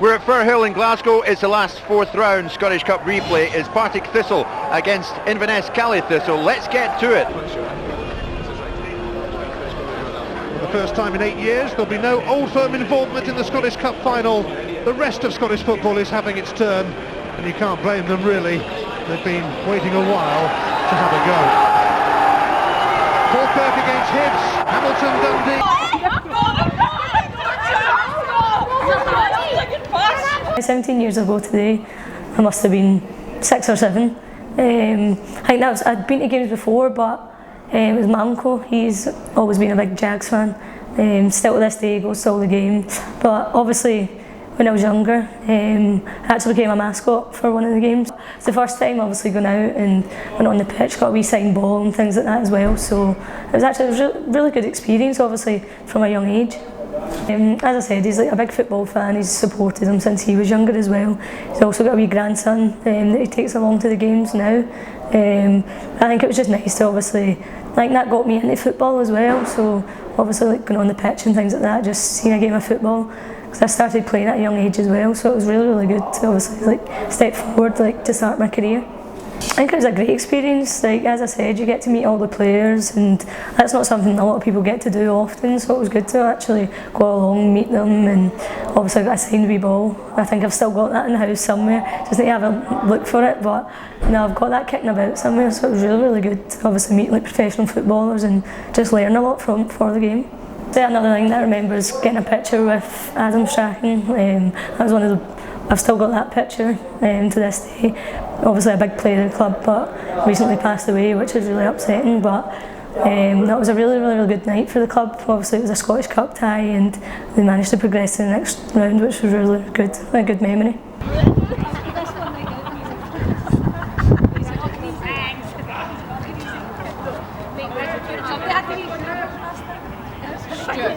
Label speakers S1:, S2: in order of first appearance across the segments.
S1: We're at Firhill in Glasgow. It's the last fourth round Scottish Cup replay. It's Partick Thistle against Inverness Cally Thistle. Let's get to it.
S2: For the first time in 8 years, there'll be no Old Firm involvement in the Scottish Cup final. The rest of Scottish football is having its turn, and you can't blame them really. They've been waiting a while to have a go. Falkirk against Hibs, Hamilton Dundee.
S3: 17 years ago today, I must have been 6 or 7. I think I'd been to games before, but it was my uncle. He's always been a big Jags fan. Still to this day, he goes to all the games. But obviously, when I was younger, I actually became a mascot for one of the games. It's the first time obviously going out and went on the pitch, got a wee signed ball and things like that as well. So it was a really good experience, obviously, from a young age. As I said, he's like a big football fan. He's supported him since he was younger as well. He's also got a wee grandson that he takes along to the games now. I think it was just nice to obviously, like, that got me into football as well. So obviously, like, going on the pitch and things like that, just seeing a game of football, because I started playing at a young age as well. So it was really good to obviously like step forward, like, to start my career. I think it was a great experience. Like, as I said, you get to meet all the players, and that's not something a lot of people get to do often, so it was good to actually go along, meet them, and obviously I got a signed wee ball. I think I've still got that in the house somewhere, just need to have a look for it, but I've got that kicking about somewhere, so it was really good to obviously meet like professional footballers and just learn a lot for the game. Another thing that I remember is getting a picture with Adam Strachan. That was one of the I've still got that picture to this day. Obviously a big player of the club, but recently passed away, which is really upsetting. But that was a really good night for the club. Obviously it was a Scottish Cup tie, and they managed to progress to the next round, which was really good, a good memory.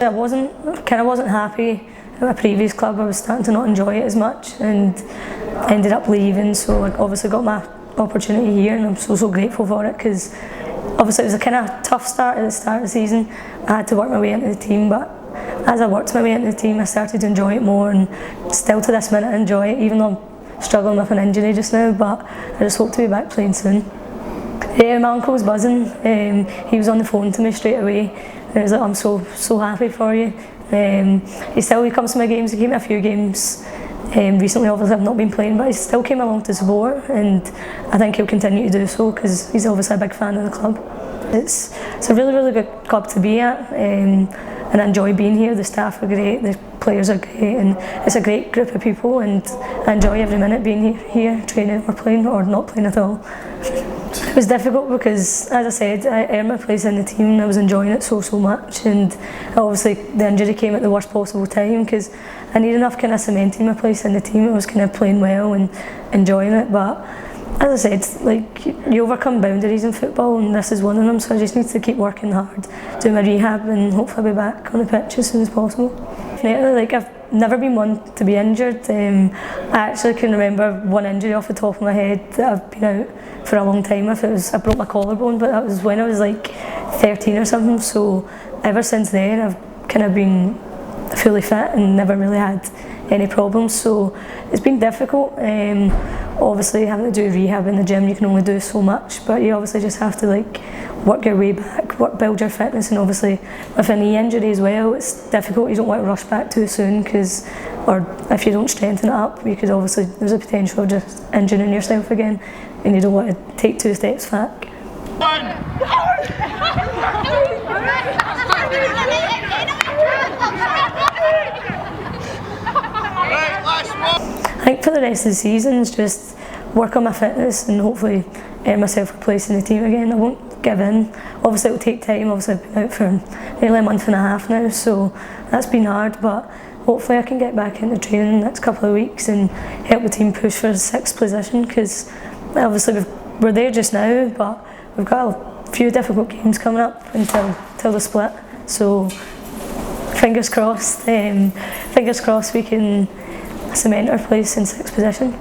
S3: I wasn't happy at my previous club. I was starting to not enjoy it as much and ended up leaving, so I obviously got my opportunity here, and I'm so grateful for it, because obviously it was a kind of tough start at the start of the season. I had to work my way into the team, but as I worked my way into the team, I started to enjoy it more, and still to this minute I enjoy it, even though I'm struggling with an injury just now, but I just hope to be back playing soon. My uncle was buzzing. He was on the phone to me straight away. And he was like, "I'm so happy for you." He comes to my games. He came to a few games recently. Obviously I've not been playing, but he still came along to support, and I think he'll continue to do so, because he's obviously a big fan of the club. It's a really good club to be at, and I enjoy being here. The staff are great, the players are great, and it's a great group of people, and I enjoy every minute being here, training or playing or not playing at all. It was difficult because, as I said, I earned my place in the team and I was enjoying it so much, and obviously the injury came at the worst possible time, because I need enough kind of cementing my place in the team. I was kind of playing well and enjoying it, but as I said, like, you overcome boundaries in football, and this is one of them, so I just need to keep working hard, do my rehab, and hopefully be back on the pitch as soon as possible. Definitely, like, I've never been one to be injured. I actually can remember one injury off the top of my head that I've been out for a long time with. I broke my collarbone, but that was when I was like 13 or something, so ever since then I've kind of been fully fit and never really had any problems, so it's been difficult. Obviously having to do rehab in the gym, you can only do so much, but you obviously just have to like work your way back, build your fitness, and obviously with a knee injury as well, it's difficult. You don't want to rush back too soon, or if you don't strengthen it up, you could obviously, there's a potential of just injuring yourself again, and you don't want to take 2 steps back. I think for the rest of the season, it's just work on my fitness and hopefully earn myself a place in the team again. I won't give in. Obviously it'll take time. Obviously I've been out for nearly a month and a half now, so that's been hard, but hopefully I can get back into training in the next couple of weeks and help the team push for the 6th position, because obviously we're there just now, but we've got a few difficult games coming up until the split, so fingers crossed we can cement our place in 6th position.